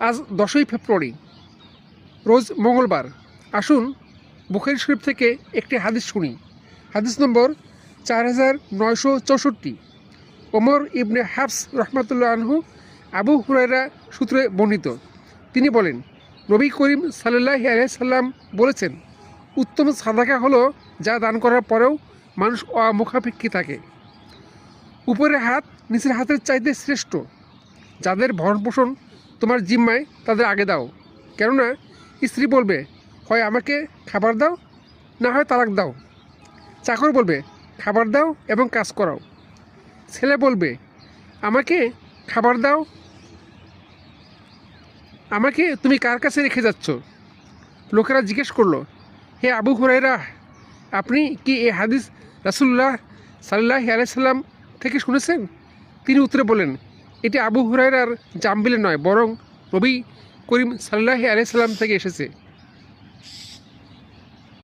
আজ 10ই ফেব্রুয়ারি, রোজ মঙ্গলবার। আসুন বুখারী শরীফ থেকে একটি হাদিস শুনি। হাদিস নম্বর 4964। ওমর ইবনে হাফস রহমাতুল্লাহ আনহু আবু হুরায়রা সূত্রে বর্ণিত। তিনি বলেন, নবী করিম সাল্লাল্লাহু আলাইহি সাল্লাম বলেছেন, উত্তম সাদাকা হলো যা দান করার পরেও মানুষ মুখাপেক্ষী থাকে। উপরের হাত নিচের হাতের চাইতে শ্রেষ্ঠ। যাদের ভরণপোষণ তোমার জিম্মায় তাদের আগে দাও, কেননা স্ত্রী বলবে, হয় আমাকে খাবার দাও, না হয় তালাক দাও। চাকর বলবে, খাবার দাও এবং কাজ করাও। ছেলে বলবে, আমাকে খাবার দাও, আমাকে তুমি কার কাছে রেখে যাচ্ছ? লোকেরা জিজ্ঞেস করলো, হে আবু হুরায়রা, আপনি কি এই হাদিস রাসূলুল্লাহ সাল্লাল্লাহু আলাইহি সাল্লাম থেকে শুনেছেন? তিনি উত্তরে বলেন, এটি আবু হুরায়রার জামবিলে নয়, বরং নবী করিম সাল্লাল্লাহু আলাইহি সাল্লাম থেকে এসেছে।